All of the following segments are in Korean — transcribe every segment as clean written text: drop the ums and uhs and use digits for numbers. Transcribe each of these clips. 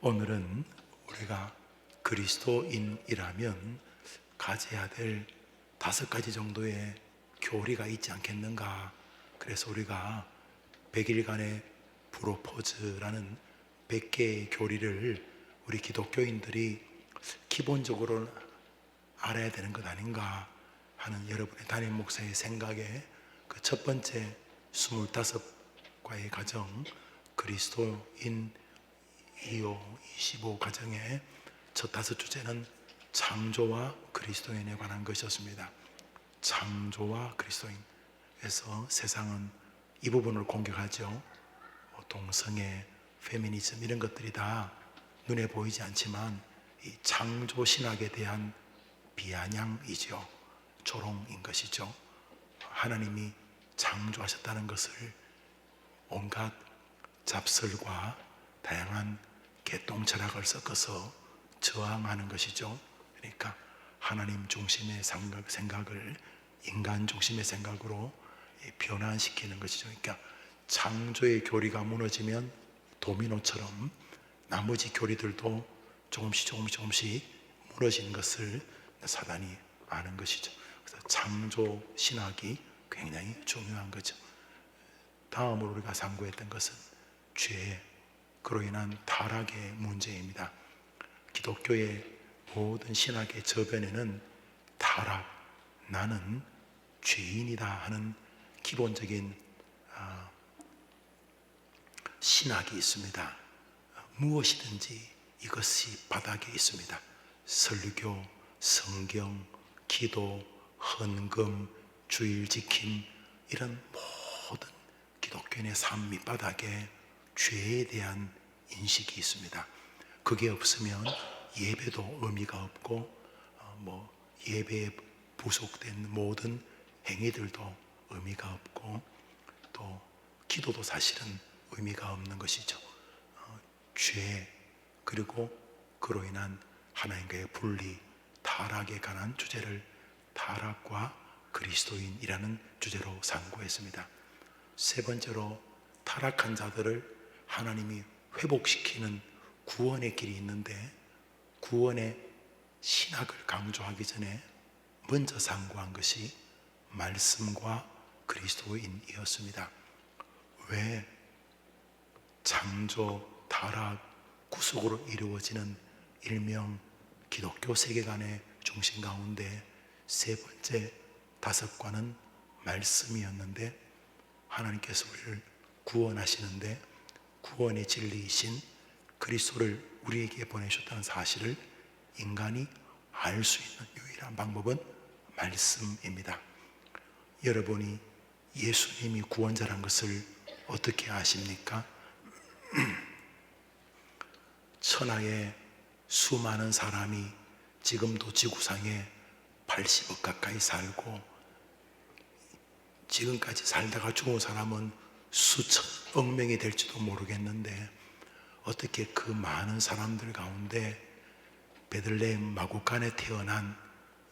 오늘은 우리가 그리스도인이라면 가져야 될 5가지 정도의 교리가 있지 않겠는가. 그래서 우리가 100일간의 프로포즈라는 100개의 교리를 우리 기독교인들이 기본적으로 알아야 되는 것 아닌가 하는 여러분의 담임 목사의 생각에 그 첫 번째 25과의 가정 그리스도인 25 가정의 첫 5주제는 창조와 그리스도인에 관한 것이었습니다. 창조와 그리스도인에서 세상은 이 부분을 공격하죠. 동성애, 페미니즘 이런 것들이 다 눈에 보이지 않지만 이 창조 신학에 대한 비아냥이죠. 조롱인 것이죠. 하나님이 창조하셨다는 것을 온갖 잡설과 다양한 개똥 철학을 섞어서 저항하는 것이죠. 그러니까 하나님 중심의 생각을 인간 중심의 생각으로 변환시키는 것이죠. 그러니까 창조의 교리가 무너지면 도미노처럼 나머지 교리들도 조금씩 무너지는 것을 사단이 아는 것이죠. 그래서 창조 신학이 굉장히 중요한 거죠. 다음으로 우리가 상고했던 것은 죄, 그로 인한 타락의 문제입니다. 기독교의 모든 신학의 저변에는 타락, 나는 죄인이다 하는 기본적인 신학이 있습니다. 무엇이든지 이것이 바닥에 있습니다. 설교, 성경, 기도, 헌금, 주일 지킴 이런 모든 기독교인의 삶 밑바닥에 죄에 대한 인식이 있습니다. 그게 없으면 예배도 의미가 없고 예배에 부속된 모든 행위들도 의미가 없고 또 기도도 사실은 의미가 없는 것이죠. 죄 그리고 그로 인한 하나님과의 분리, 타락에 관한 주제를 타락과 그리스도인이라는 주제로 상고했습니다. 세 번째로 타락한 자들을 하나님이 회복시키는 구원의 길이 있는데 구원의 신학을 강조하기 전에 먼저 상고한 것이 말씀과 그리스도인이었습니다. 왜 창조, 타락, 구속으로 이루어지는 일명 기독교 세계관의 중심 가운데 세 번째 5과는 말씀이었는데 하나님께서 우리를 구원하시는데 구원의 진리이신 그리스도를 우리에게 보내셨다는 사실을 인간이 알 수 있는 유일한 방법은 말씀입니다. 여러분이 예수님이 구원자란 것을 어떻게 아십니까? 천하의 수많은 사람이 지금도 지구상에 80억 가까이 살고 지금까지 살다가 죽은 사람은 수천억 명이 될지도 모르겠는데 어떻게 그 많은 사람들 가운데 베들레헴 마구간에 태어난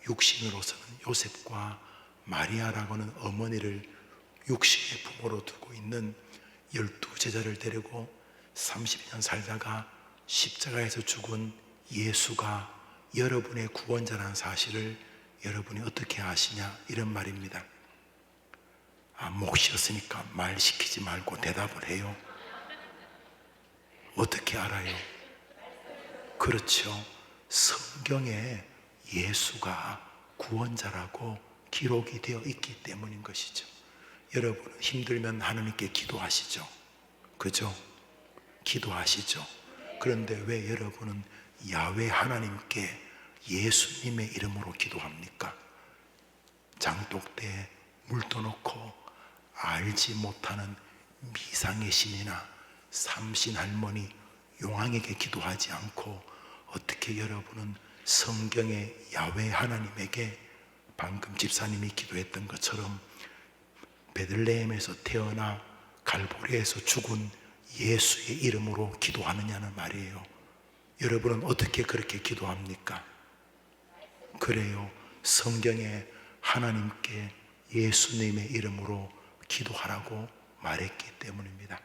육신으로서는 요셉과 마리아라고는 어머니를 육신의 부모로 두고 있는 12제자를 데리고 30년 살다가 십자가에서 죽은 예수가 여러분의 구원자라는 사실을 여러분이 어떻게 아시냐 이런 말입니다. 목 쉬었으니까 말 시키지 말고 대답을 해요. 어떻게 알아요? 그렇죠. 성경에 예수가 구원자라고 기록이 되어 있기 때문인 것이죠. 여러분은 힘들면 하나님께 기도하시죠. 그죠? 기도하시죠. 그런데 왜 여러분은 야훼 하나님께 예수님의 이름으로 기도합니까? 장독대에 물 떠놓고 알지 못하는 미상의 신이나 삼신 할머니 용왕에게 기도하지 않고 어떻게 여러분은 성경의 야훼 하나님에게 방금 집사님이 기도했던 것처럼 베들레헴에서 태어나 갈보리에서 죽은 예수의 이름으로 기도하느냐는 말이에요. 여러분은 어떻게 그렇게 기도합니까? 그래요. 성경에 하나님께 예수님의 이름으로 기도하라고 말했기 때문입니다.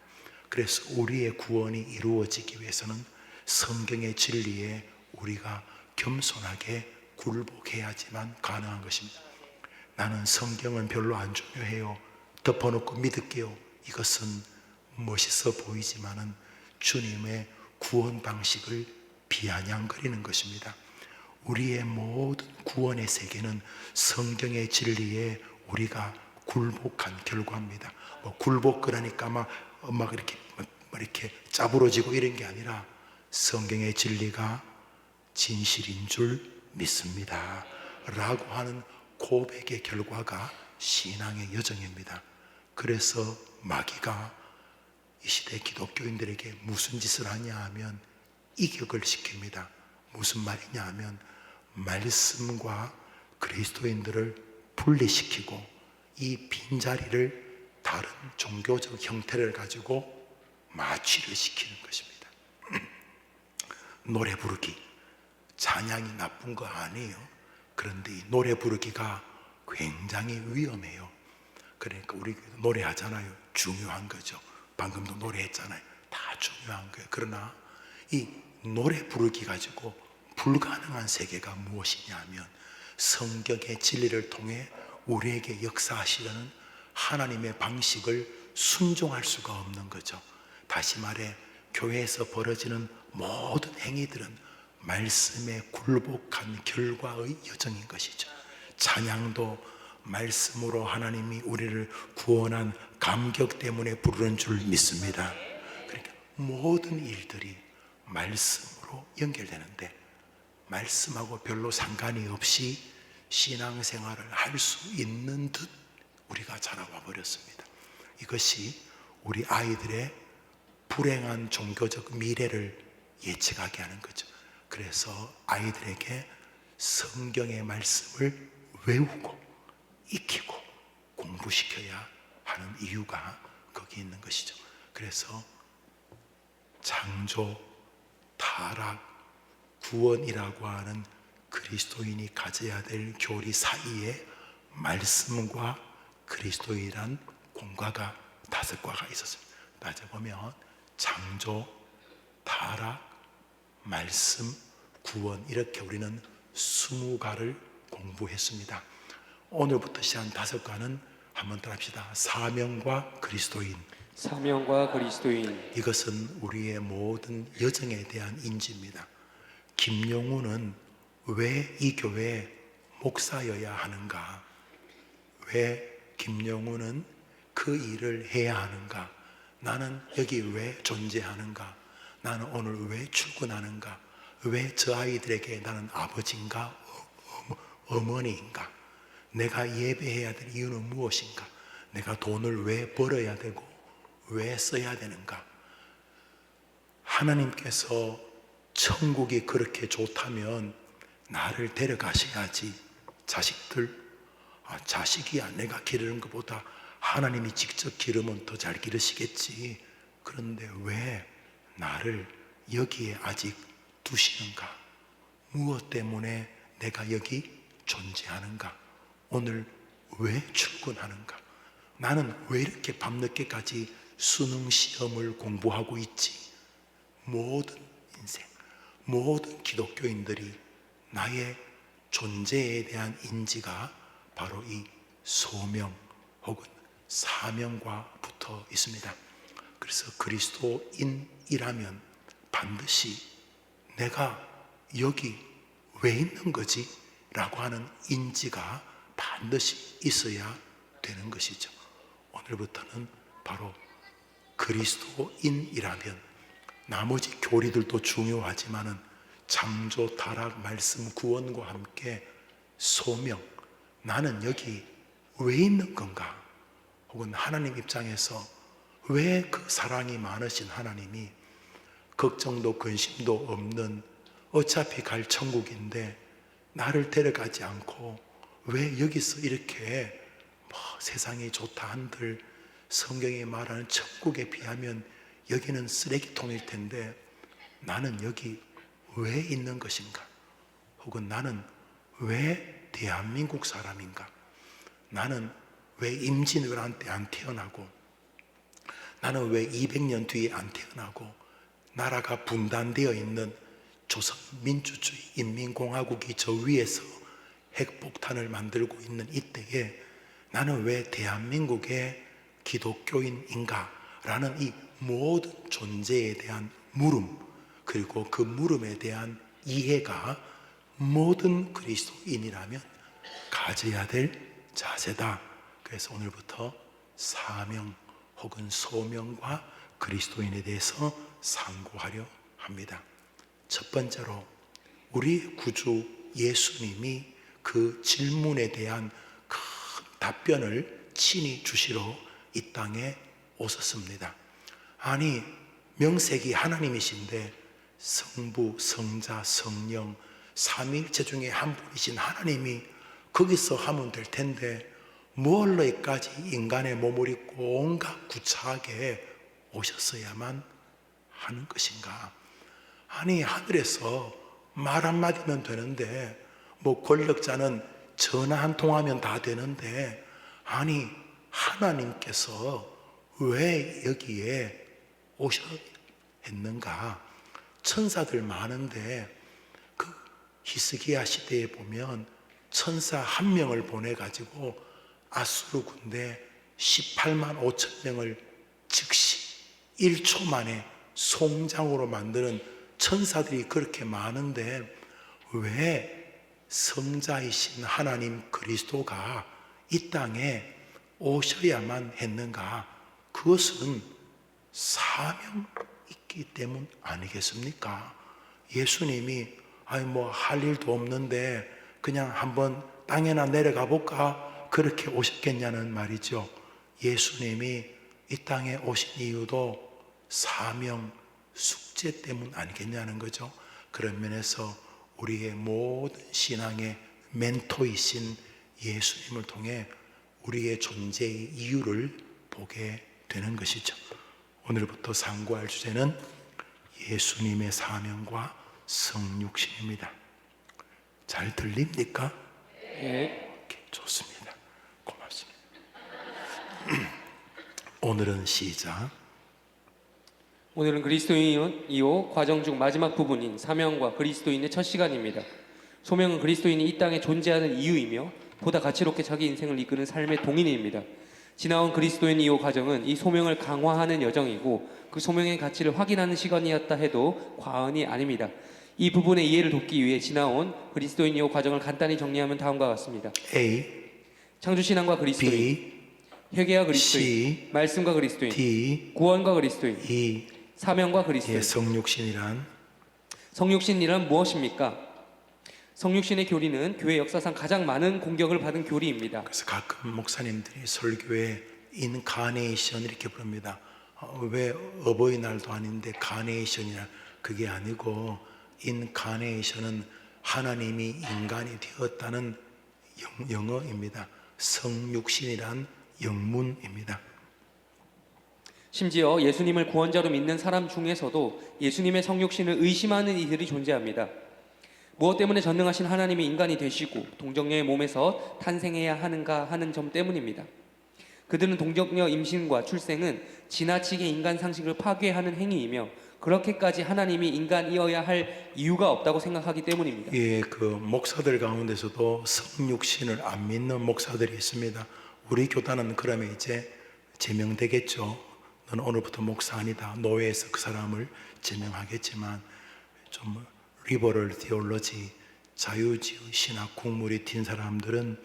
그래서 우리의 구원이 이루어지기 위해서는 성경의 진리에 우리가 겸손하게 굴복해야지만 가능한 것입니다. 나는 성경은 별로 안 중요해요, 덮어놓고 믿을게요. 이것은 멋있어 보이지만은 주님의 구원 방식을 비아냥거리는 것입니다. 우리의 모든 구원의 세계는 성경의 진리에 우리가 굴복한 결과입니다. 굴복 그러니까 막 이렇게 짜부러지고 이런 게 아니라 성경의 진리가 진실인 줄 믿습니다 라고 하는 고백의 결과가 신앙의 여정입니다. 그래서 마귀가 이 시대 기독교인들에게 무슨 짓을 하냐 하면 이격을 시킵니다. 무슨 말이냐 하면 말씀과 그리스도인들을 분리시키고 이 빈자리를 다른 종교적 형태를 가지고 마취를 시키는 것입니다. 노래 부르기, 찬양이 나쁜 거 아니에요. 그런데 이 노래 부르기가 굉장히 위험해요. 그러니까 우리 노래하잖아요. 중요한 거죠. 방금도 노래했잖아요. 다 중요한 거예요. 그러나 이 노래 부르기 가지고 불가능한 세계가 무엇이냐 하면 성경의 진리를 통해 우리에게 역사하시려는 하나님의 방식을 순종할 수가 없는 거죠. 다시 말해 교회에서 벌어지는 모든 행위들은 말씀에 굴복한 결과의 여정인 것이죠. 찬양도 말씀으로 하나님이 우리를 구원한 감격 때문에 부르는 줄 믿습니다. 그러니까 모든 일들이 말씀으로 연결되는데 말씀하고 별로 상관이 없이 신앙생활을 할 수 있는 듯 우리가 자라와 버렸습니다. 이것이 우리 아이들의 불행한 종교적 미래를 예측하게 하는 거죠. 그래서 아이들에게 성경의 말씀을 외우고 익히고 공부시켜야 하는 이유가 거기 있는 것이죠. 그래서 창조, 타락, 구원이라고 하는 그리스도인이 가져야 될 교리 사이에 말씀과 그리스도인이란 공과가 5과가 있었습니다. 따져보면 창조, 타락, 말씀, 구원 이렇게 우리는 20과를 공부했습니다. 오늘부터 시작한 5과는 한번 더 합시다. 사명과 그리스도인. 사명과 그리스도인. 이것은 우리의 모든 여정에 대한 인지입니다. 김용우는 왜 이 교회에 목사여야 하는가? 왜 김용우는 그 일을 해야 하는가? 나는 여기 왜 존재하는가? 나는 오늘 왜 출근하는가? 왜 저 아이들에게 나는 아버지인가? 어머니인가? 내가 예배해야 될 이유는 무엇인가? 내가 돈을 왜 벌어야 되고 왜 써야 되는가? 하나님께서 천국이 그렇게 좋다면 나를 데려가셔야지. 자식이야 내가 기르는 것보다 하나님이 직접 기르면 더 잘 기르시겠지. 그런데 왜 나를 여기에 아직 두시는가? 무엇 때문에 내가 여기 존재하는가? 오늘 왜 출근하는가? 나는 왜 이렇게 밤늦게까지 수능 시험을 공부하고 있지? 모든 인생, 모든 기독교인들이 나의 존재에 대한 인지가 바로 이 소명 혹은 사명과 붙어 있습니다. 그래서 그리스도인이라면 반드시 내가 여기 왜 있는 거지? 라고 하는 인지가 반드시 있어야 되는 것이죠. 오늘부터는 바로 그리스도인이라면 나머지 교리들도 중요하지만은 창조, 타락, 말씀, 구원과 함께 소명, 나는 여기 왜 있는 건가? 혹은 하나님 입장에서 왜 그 사랑이 많으신 하나님이 걱정도 근심도 없는 어차피 갈 천국인데 나를 데려가지 않고 왜 여기서 이렇게 세상이 좋다 한들 성경이 말하는 천국에 비하면 여기는 쓰레기통일 텐데 나는 여기 왜 있는 것인가? 혹은 나는 왜 대한민국 사람인가? 나는 왜 임진왜란 때 안 태어나고 나는 왜 200년 뒤에 안 태어나고 나라가 분단되어 있는 조선민주주의 인민공화국이 저 위에서 핵폭탄을 만들고 있는 이때에 나는 왜 대한민국의 기독교인인가? 라는 이 모든 존재에 대한 물음, 그리고 그 물음에 대한 이해가 모든 그리스도인이라면 가져야 될 자세다. 그래서 오늘부터 사명 혹은 소명과 그리스도인에 대해서 상고하려 합니다. 첫 번째로 우리 구주 예수님이 그 질문에 대한 큰 답변을 친히 주시러 이 땅에 오셨습니다. 아니, 명색이 하나님이신데 성부, 성자, 성령 삼위일체 중에 한 분이신 하나님이 거기서 하면 될 텐데 뭘로 여기까지 인간의 몸을 입고 온갖 구차하게 오셨어야만 하는 것인가? 아니, 하늘에서 말 한마디면 되는데 뭐 권력자는 전화 한 통하면 다 되는데 아니, 하나님께서 왜 여기에 오셔 했는가? 천사들 많은데 그 히스기야 시대에 보면 천사 한 명을 보내가지고 아수르 군대 18만 5천 명을 즉시 1초 만에 송장으로 만드는 천사들이 그렇게 많은데 왜 성자이신 하나님 그리스도가 이 땅에 오셔야만 했는가? 그것은 사명 있기 때문 아니겠습니까? 예수님이 아니 뭐 할 일도 없는데 그냥 한번 땅에나 내려가 볼까? 그렇게 오셨겠냐는 말이죠. 예수님이 이 땅에 오신 이유도 사명, 숙제 때문 아니겠냐는 거죠. 그런 면에서 우리의 모든 신앙의 멘토이신 예수님을 통해 우리의 존재의 이유를 보게 되는 것이죠. 오늘부터 상고할 주제는 예수님의 사명과 성육신입니다. 잘 들립니까? 예. 좋습니다. 고맙습니다. 오늘은 시작. 오늘은 그리스도인 2호 과정 중 마지막 부분인 사명과 그리스도인의 첫 시간입니다. 소명은 그리스도인이 이 땅에 존재하는 이유이며 보다 가치롭게 자기 인생을 이끄는 삶의 동인입니다. 지나온 그리스도인 2호 과정은 이 소명을 강화하는 여정이고 그 소명의 가치를 확인하는 시간이었다 해도 과언이 아닙니다. 이 부분의 이해를 돕기 위해 지나온 그리스도인 2호 과정을 간단히 정리하면 다음과 같습니다. A, 창조신앙과 그리스도인, B, 회개와 그리스도인, C, 말씀과 그리스도인, D, 구원과 그리스도인, E. 사명과 그리스도인. 예, 성육신이란 성육신이란 무엇입니까? 성육신의 교리는 교회 역사상 가장 많은 공격을 받은 교리입니다. 그래서 가끔 목사님들이 설교에 인카네이션 이렇게 부릅니다. 왜 어버이날도 아닌데 카네이션이라 그게 아니고 인카네이션은 하나님이 인간이 되었다는 영어입니다. 성육신이란 영문입니다. 심지어 예수님을 구원자로 믿는 사람 중에서도 예수님의 성육신을 의심하는 이들이 존재합니다. 무엇 때문에 전능하신 하나님이 인간이 되시고 동정녀의 몸에서 탄생해야 하는가 하는 점 때문입니다. 그들은 동정녀 임신과 출생은 지나치게 인간 상식을 파괴하는 행위이며 그렇게까지 하나님이 인간이어야 할 이유가 없다고 생각하기 때문입니다. 예, 그 목사들 가운데서도 성육신을 안 믿는 목사들이 있습니다. 우리 교단은 그러면 이제 제명되겠죠. 너는 오늘부터 목사 아니다. 노예에서 그 사람을 제명하겠지만 좀 리버럴 디올로지, 자유주의 신학 국물이 튄 사람들은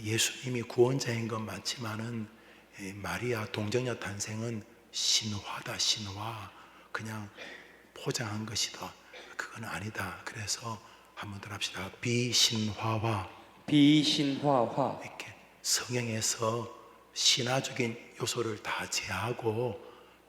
예수님이 구원자인 건 맞지만은 마리아 동정녀 탄생은 신화다, 신화. 그냥 포장한 것이다. 그건 아니다. 그래서 한번 더 합시다. 비신화화. 비신화화. 이렇게 성경에서 신화적인 요소를 다 제하고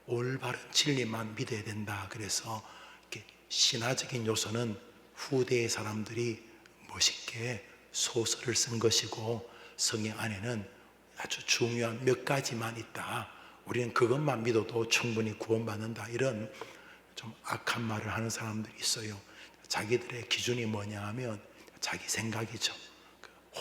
올바른 진리만 믿어야 된다. 그래서 이렇게 신화적인 요소는 후대의 사람들이 멋있게 소설을 쓴 것이고 성경 안에는 아주 중요한 몇 가지만 있다. 우리는 그것만 믿어도 충분히 구원받는다. 이런 좀 악한 말을 하는 사람들이 있어요. 자기들의 기준이 뭐냐 하면 자기 생각이죠.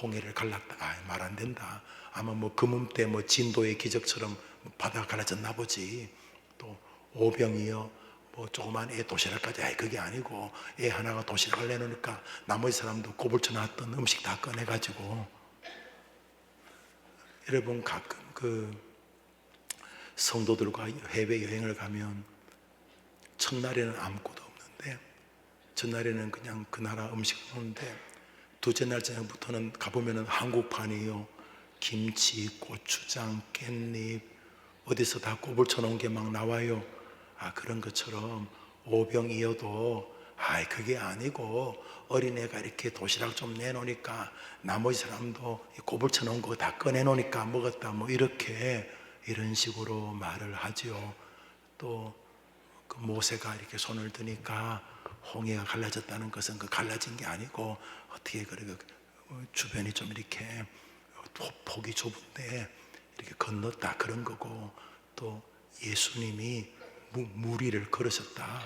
홍해를 갈랐다. 말 안 된다. 아마 뭐 금음 때 뭐 진도의 기적처럼 바다가 갈라졌나 보지. 또 오병이어 뭐 조그만 애 도시락까지 그게 아니고 애 하나가 도시락을 내놓으니까 나머지 사람도 꼬불쳐 놨던 음식 다 꺼내가지고. 여러분 가끔 그 성도들과 해외여행을 가면 첫날에는 아무것도 없는데 전날에는 그냥 그 나라 음식을 먹는데 둘째 날 저녁부터는 가보면 한국판이에요. 김치, 고추장, 깻잎 어디서 다 꼬불쳐 놓은 게 막 나와요. 그런 것처럼 오병이어도 그게 아니고 어린애가 이렇게 도시락 좀 내놓으니까 나머지 사람도 꼬불쳐 놓은 거 다 꺼내 놓으니까 먹었다 뭐 이렇게 이런 식으로 말을 하죠. 또 그 모세가 이렇게 손을 드니까 홍해가 갈라졌다는 것은 그 갈라진 게 아니고 어떻게 그렇게 주변이 좀 이렇게 폭이 좁은데 이렇게 건넜다 그런 거고, 또 예수님이 무리를 걸으셨다.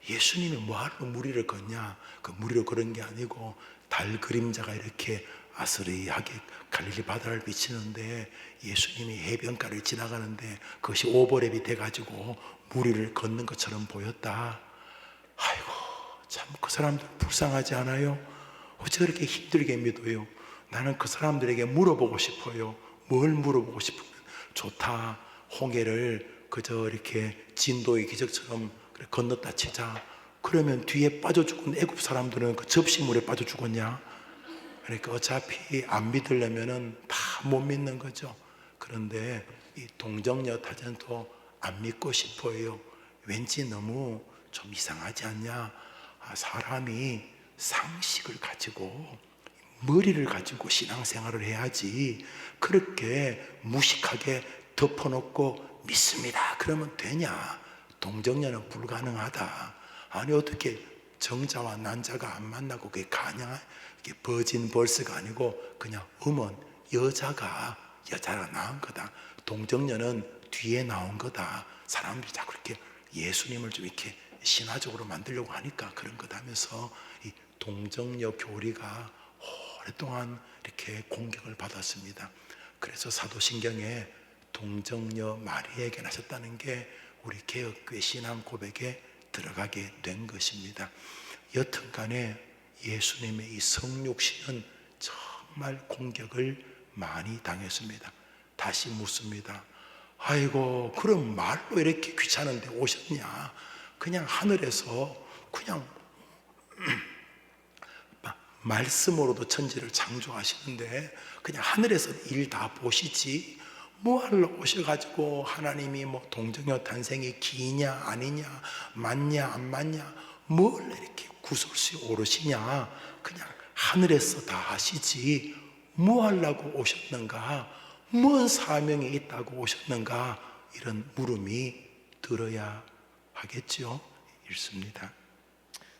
예수님이 뭐하러 무리를 걷냐? 그 무리를 걸은 게 아니고 달 그림자가 이렇게 아스리하게 갈릴리 바다를 비치는데 예수님이 해변가를 지나가는데 그것이 오버랩이 돼가지고 무리를 걷는 것처럼 보였다. 아이고 참 그 사람들 불쌍하지 않아요? 어째 그렇게 힘들게 믿어요? 나는 그 사람들에게 물어보고 싶어요. 뭘 물어보고 싶으면 좋다. 홍해를 그저 이렇게 진도의 기적처럼 건넜다 치자. 그러면 뒤에 빠져 죽은 애굽 사람들은 그 접시물에 빠져 죽었냐? 그러니까 어차피 안 믿으려면은 다 못 믿는 거죠. 그런데 이 동정녀 타전도 안 믿고 싶어요. 왠지 너무 좀 이상하지 않냐? 사람이 상식을 가지고 머리를 가지고 신앙생활을 해야지 그렇게 무식하게 덮어놓고 믿습니다 그러면 되냐? 동정녀는 불가능하다. 아니 어떻게 정자와 난자가 안 만나고 그게 가냐? 이게 버진 벌스가 아니고 그냥 여자가 낳은 거다. 동정녀는 뒤에 나온 거다. 사람들이 자꾸 이렇게 예수님을 좀 이렇게 신화적으로 만들려고 하니까 그런 거다 하면서 이 동정녀 교리가 오랫동안 이렇게 공격을 받았습니다. 그래서 사도신경에 동정녀 마리에게 나셨다는 게 우리 개혁교회 신앙 고백에 들어가게 된 것입니다. 여튼간에 예수님의 이 성육신은 정말 공격을 많이 당했습니다. 다시 묻습니다. 아이고 그럼 말로 이렇게 귀찮은데 오셨냐? 그냥 하늘에서 그냥 말씀으로도 천지를 창조하시는데 그냥 하늘에서 일 다 보시지 뭐하러 오셔가지고 하나님이 뭐 동정녀 탄생이 기냐 아니냐 맞냐 안 맞냐 뭘 이렇게 구설수에 오르시냐? 그냥 하늘에서 다 하시지 뭐 하려고 오셨는가? 뭔 사명이 있다고 오셨는가? 이런 물음이 들어야 하겠죠. 읽습니다.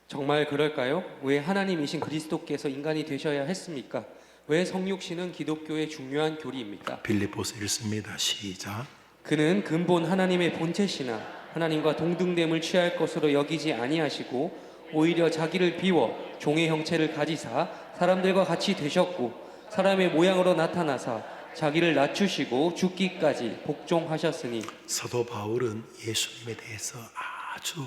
정말 그럴까요? 왜 하나님이신 그리스도께서 인간이 되셔야 했습니까? 왜 성육신은 기독교의 중요한 교리입니까? 빌립보서 읽습니다. 시작. 그는 근본 하나님의 본체시나 하나님과 동등됨을 취할 것으로 여기지 아니하시고 오히려 자기를 비워 종의 형체를 가지사 사람들과 같이 되셨고 사람의 모양으로 나타나사 자기를 낮추시고 죽기까지 복종하셨으니. 사도 바울은 예수님에 대해서 아주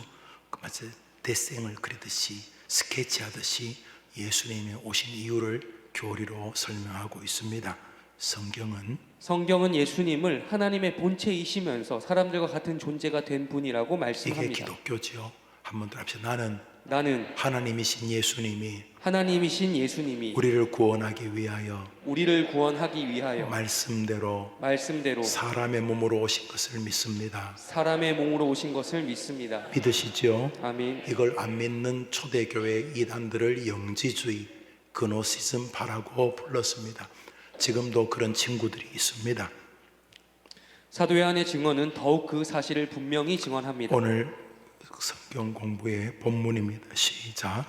마치 대생을 그리듯이 스케치하듯이 예수님이 오신 이유를 교리로 설명하고 있습니다. 성경은 예수님을 하나님의 본체이시면서 사람들과 같은 존재가 된 분이라고 말씀합니다. 이게 기독교죠. 한번 더 합시다. 나는 하나님이신 예수님이 우리를 구원하기 위하여 말씀대로 사람의 몸으로 오신 것을 믿습니다. 믿으시죠? 아멘. 이걸 안 믿는 초대교회 이단들을 영지주의, 그노시즘파라고 불렀습니다. 지금도 그런 친구들이 있습니다. 사도 요한의 증언은 더욱 그 사실을 분명히 증언합니다. 오늘 성경 공부의 본문입니다. 시작.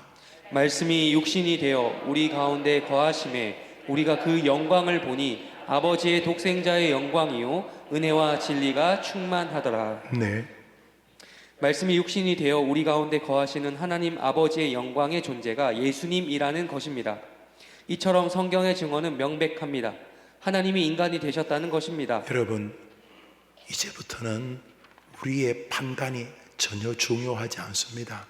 말씀이 육신이 되어 우리 가운데 거하심에 우리가 그 영광을 보니 아버지의 독생자의 영광이요 은혜와 진리가 충만하더라. 네. 말씀이 육신이 되어 우리 가운데 거하시는 하나님 아버지의 영광의 존재가 예수님이라는 것입니다. 이처럼 성경의 증언은 명백합니다. 하나님이 인간이 되셨다는 것입니다. 여러분, 이제부터는 우리의 판단이 전혀 중요하지 않습니다.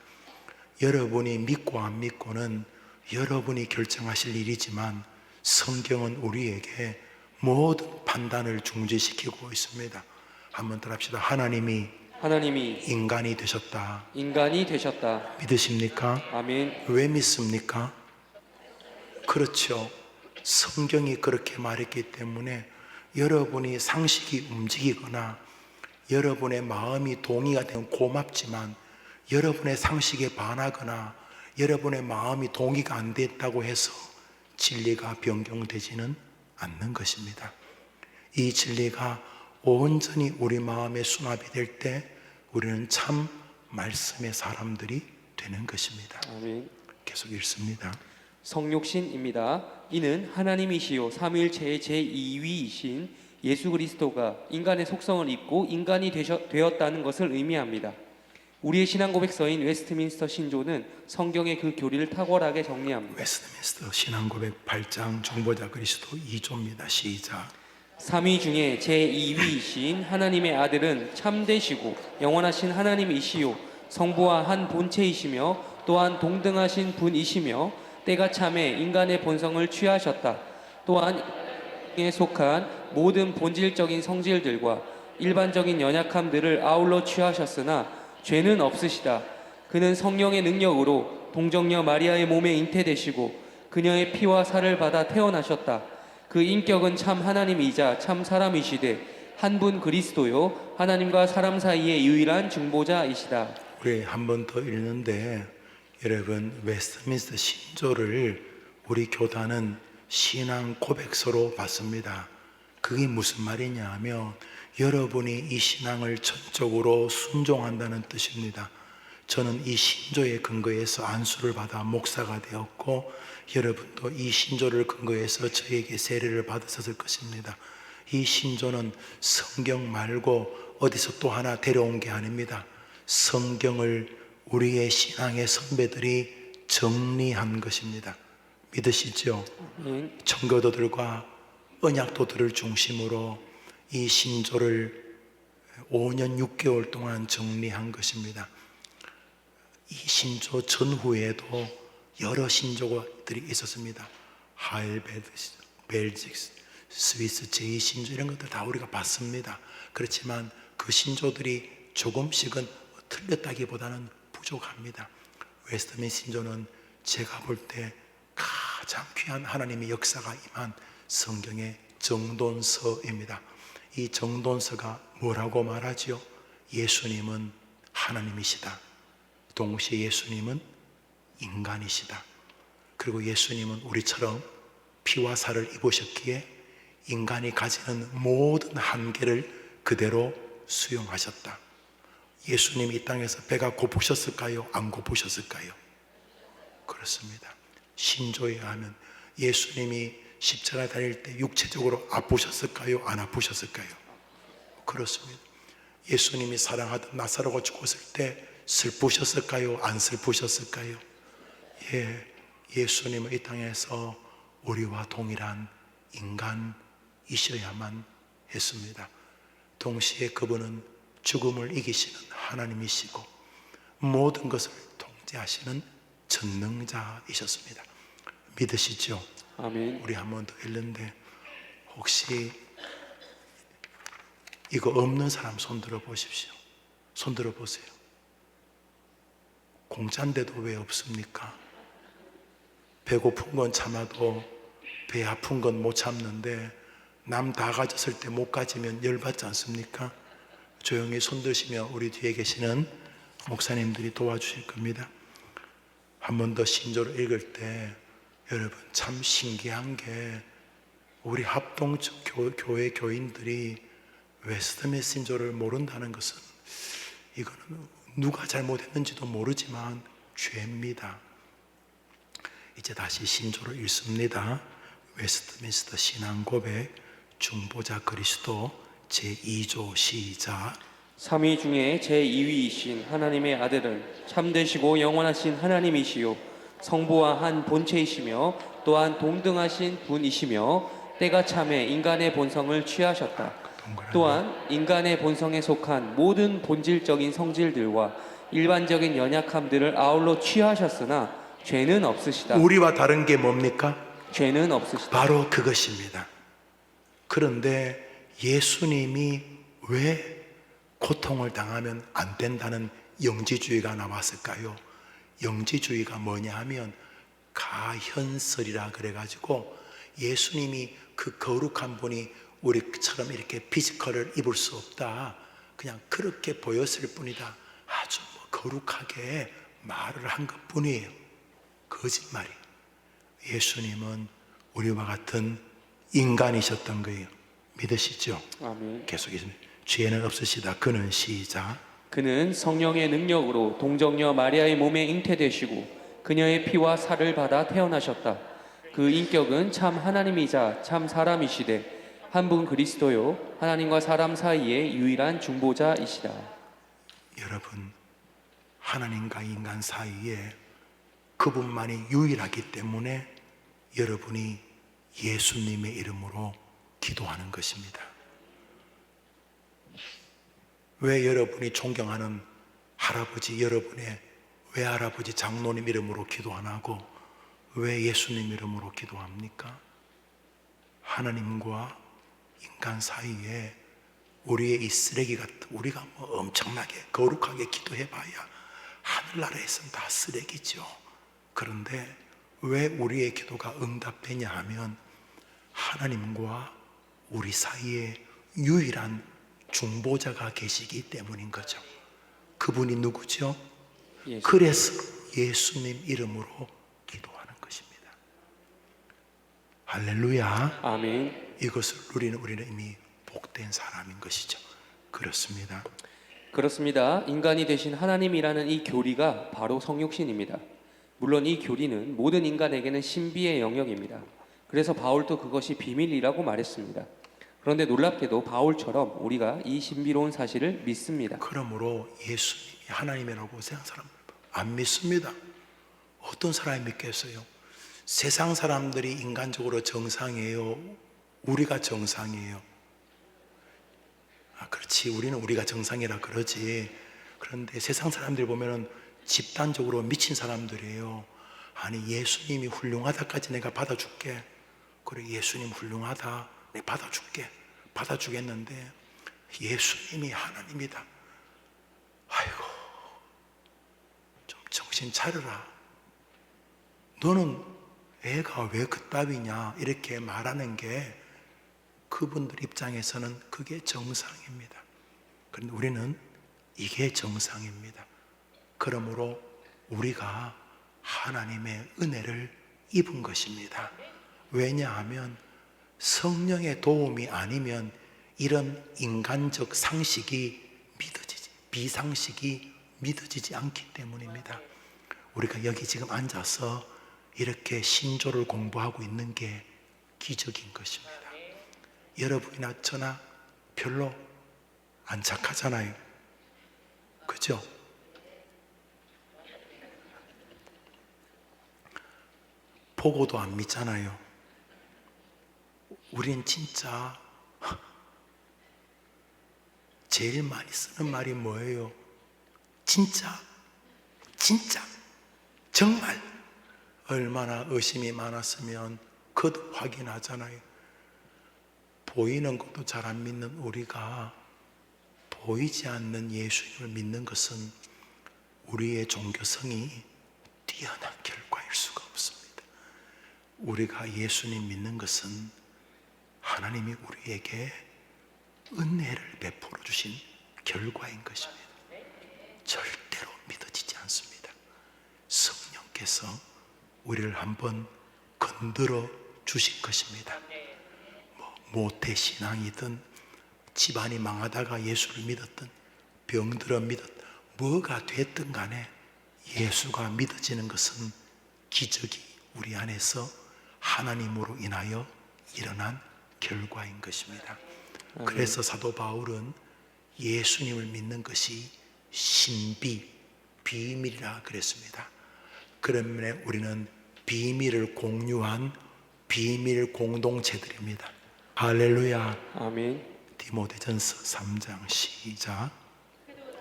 여러분이 믿고 안 믿고는 여러분이 결정하실 일이지만 성경은 우리에게 모든 판단을 중지시키고 있습니다. 한번 더 합시다. 하나님이 인간이 되셨다. 믿으십니까? 아멘. 왜 믿습니까? 그렇죠. 성경이 그렇게 말했기 때문에 여러분이 상식이 움직이거나 여러분의 마음이 동의가 되면 고맙지만 여러분의 상식에 반하거나 여러분의 마음이 동의가 안 됐다고 해서 진리가 변경되지는 않는 것입니다. 이 진리가 온전히 우리 마음에 수납이 될 때 우리는 참 말씀의 사람들이 되는 것입니다. 아멘. 계속 읽습니다. 성육신입니다. 이는 하나님이시요 삼위일체의 제2위이신 예수 그리스도가 인간의 속성을 입고 인간이 되었다는 것을 의미합니다. 우리의 신앙 고백서인 웨스트민스터 신조는 성경의 그 교리를 탁월하게 정리합니다. 웨스트민스터 신앙 고백 8장 중보자 그리스도 2조입니다. 시작. 삼위 중에 제2위이신 하나님의 아들은 참되시고 영원하신 하나님이시요 성부와 한 본체이시며 또한 동등하신 분이시며 때가 참에 인간의 본성을 취하셨다. 또한 에 속한 모든 본질적인 성질들과 일반적인 연약함들을 아울러 취하셨으나 죄는 없으시다. 그는 성령의 능력으로 동정녀 마리아의 몸에 잉태되시고 그녀의 피와 살을 받아 태어나셨다. 그 인격은 참 하나님이자 참 사람이시되 한 분 그리스도요 하나님과 사람 사이의 유일한 중보자이시다. 우리 한 번 더 읽는데 여러분 웨스트민스터 신조를 우리 교단은 신앙 고백서로 받습니다. 그게 무슨 말이냐 하면 여러분이 이 신앙을 전적으로 순종한다는 뜻입니다. 저는 이 신조의 근거에서 안수를 받아 목사가 되었고 여러분도 이 신조를 근거해서 저에게 세례를 받으셨을 것입니다. 이 신조는 성경 말고 어디서 또 하나 데려온 게 아닙니다. 성경을 우리의 신앙의 선배들이 정리한 것입니다. 믿으시죠? 청교도들과 언약도들을 중심으로 이 신조를 5년 6개월 동안 정리한 것입니다. 이 신조 전후에도 여러 신조들이 있었습니다. 하일베드스, 벨직스, 스위스 제2신조 이런 것들 다 우리가 봤습니다. 그렇지만 그 신조들이 조금씩은 틀렸다기보다는 부족합니다. 웨스트민 신조는 제가 볼 때 가장 귀한 하나님의 역사가 임한 성경의 정돈서입니다. 이 정돈서가 뭐라고 말하지요? 예수님은 하나님이시다. 동시에 예수님은 인간이시다. 그리고 예수님은 우리처럼 피와 살을 입으셨기에 인간이 가지는 모든 한계를 그대로 수용하셨다. 예수님이 이 땅에서 배가 고프셨을까요? 안 고프셨을까요? 그렇습니다. 신조에 하면 예수님이 십자가 다닐 때 육체적으로 아프셨을까요? 안 아프셨을까요? 그렇습니다. 예수님이 사랑하던 나사로가 죽었을 때 슬프셨을까요? 안 슬프셨을까요? 예수님은 이 땅에서 우리와 동일한 인간이셔야만 했습니다. 동시에 그분은 죽음을 이기시는 하나님이시고 모든 것을 통제하시는 전능자이셨습니다. 믿으시죠? 아멘. 우리 한 번 더 읽는데 혹시 이거 없는 사람 손 들어 보십시오. 손 들어 보세요. 공짜인데도 왜 없습니까? 배고픈 건 참아도 배 아픈 건 못 참는데 남 다 가졌을 때 못 가지면 열받지 않습니까? 조용히 손 드시며 우리 뒤에 계시는 목사님들이 도와주실 겁니다. 한 번 더 신조를 읽을 때 여러분 참 신기한 게 우리 합동적 교회 교인들이 웨스트민스터 신조를 모른다는 것은 이거는 누가 잘못했는지도 모르지만 죄입니다. 이제 다시 신조를 읽습니다. 웨스트민스터 신앙 고백 중보자 그리스도 제2조 시작. 삼위 중에 제2위이신 하나님의 아들은 참되시고 영원하신 하나님이시요 성부와 한 본체이시며 또한 동등하신 분이시며 때가 참에 인간의 본성을 취하셨다. 거라. 또한 인간의 본성에 속한 모든 본질적인 성질들과 일반적인 연약함들을 아울러 취하셨으나 죄는 없으시다. 우리와 다른 게 뭡니까? 죄는 없으시다. 바로 그것입니다. 그런데 예수님이 왜 고통을 당하면 안 된다는 영지주의가 나왔을까요? 영지주의가 뭐냐 하면 가현설이라 그래가지고 예수님이 그 거룩한 분이 우리처럼 이렇게 피지컬을 입을 수 없다. 그냥 그렇게 보였을 뿐이다. 아주 거룩하게 말을 한 것 뿐이에요. 거짓말이. 예수님은 우리와 같은 인간이셨던 거예요. 믿으시죠? 아멘. 계속해서 죄는 없으시다. 그는 시작. 그는 성령의 능력으로 동정녀 마리아의 몸에 잉태되시고 그녀의 피와 살을 받아 태어나셨다. 그 인격은 참 하나님이자 참 사람이시되 한 분 그리스도요 하나님과 사람 사이의 유일한 중보자이시다. 여러분, 하나님과 인간 사이에 그분만이 유일하기 때문에 여러분이 예수님의 이름으로 기도하는 것입니다. 왜 여러분이 존경하는 할아버지, 여러분의 외할아버지, 장로님 이름으로 기도 안 하고 왜 예수님 이름으로 기도합니까? 하나님과 인간 사이에 우리의 이 쓰레기 같은, 우리가 엄청나게 거룩하게 기도해봐야 하늘나라에서는 다 쓰레기죠. 그런데 왜 우리의 기도가 응답되냐 하면 하나님과 우리 사이에 유일한 중보자가 계시기 때문인 거죠. 그분이 누구죠? 예수. 그래서 예수님 이름으로 기도하는 것입니다. 할렐루야. 아멘. 이것을 누리는 우리는 이미 복된 사람인 것이죠. 그렇습니다. 그렇습니다. 인간이 되신 하나님이라는 이 교리가 바로 성육신입니다. 물론 이 교리는 모든 인간에게는 신비의 영역입니다. 그래서 바울도 그것이 비밀이라고 말했습니다. 그런데 놀랍게도 바울처럼 우리가 이 신비로운 사실을 믿습니다. 그러므로 예수님이 하나님이라고 세상 사람 안 믿습니다. 어떤 사람이 믿겠어요? 세상 사람들이 인간적으로 정상이에요? 우리가 정상이에요? 그렇지, 우리는 우리가 정상이라 그러지. 그런데 세상 사람들 보면은 집단적으로 미친 사람들이에요. 아니, 예수님이 훌륭하다까지 내가 받아줄게. 그래, 예수님 훌륭하다, 내가 받아줄게. 받아주겠는데 예수님이 하나님이다. 아이고, 좀 정신 차려라. 너는 애가 왜 그따위냐 이렇게 말하는 게 그분들 입장에서는 그게 정상입니다. 그런데 우리는 이게 정상입니다. 그러므로 우리가 하나님의 은혜를 입은 것입니다. 왜냐하면 성령의 도움이 아니면 이런 인간적 상식이 비상식이 믿어지지 않기 때문입니다. 우리가 여기 지금 앉아서 이렇게 신조를 공부하고 있는 게 기적인 것입니다. 여러분이나 저나 별로 안 착하잖아요. 그죠? 보고도 안 믿잖아요. 우린 진짜 제일 많이 쓰는 말이 뭐예요? 진짜, 정말. 얼마나 의심이 많았으면 그것도 확인하잖아요. 보이는 것도 잘 안 믿는 우리가 보이지 않는 예수님을 믿는 것은 우리의 종교성이 뛰어난 결과일 수가 없습니다. 우리가 예수님 믿는 것은 하나님이 우리에게 은혜를 베풀어 주신 결과인 것입니다. 절대로 믿어지지 않습니다. 성령께서 우리를 한번 건드려 주신 것입니다. 모태신앙이든 집안이 망하다가 예수를 믿었든 병들어 믿었든 뭐가 됐든 간에 예수가 믿어지는 것은 기적이 우리 안에서 하나님으로 인하여 일어난 결과인 것입니다. 그래서 사도 바울은 예수님을 믿는 것이 신비, 비밀이라 그랬습니다. 그러므로 우리는 비밀을 공유한 비밀 공동체들입니다. 할렐루야. 아멘. 디모데전서 3장 시작.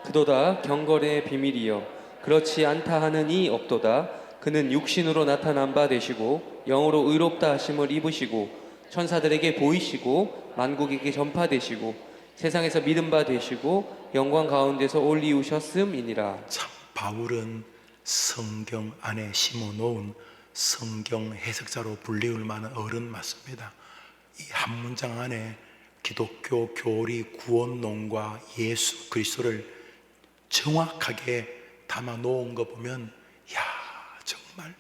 그도다 경건의 비밀이여 그렇지 않다 하는 이 없도다. 그는 육신으로 나타난 바 되시고 영으로 의롭다 하심을 입으시고 천사들에게 보이시고 만국에게 전파되시고 세상에서 믿음 바 되시고 영광 가운데서 올리우셨음이니라. 참 바울은 성경 안에 심어놓은 성경 해석자로 불리울 만한 어른 맞습니다. 이 한 문장 안에 기독교 교리 구원론과 예수 그리스도를 정확하게 담아 놓은 거 보면 야 정말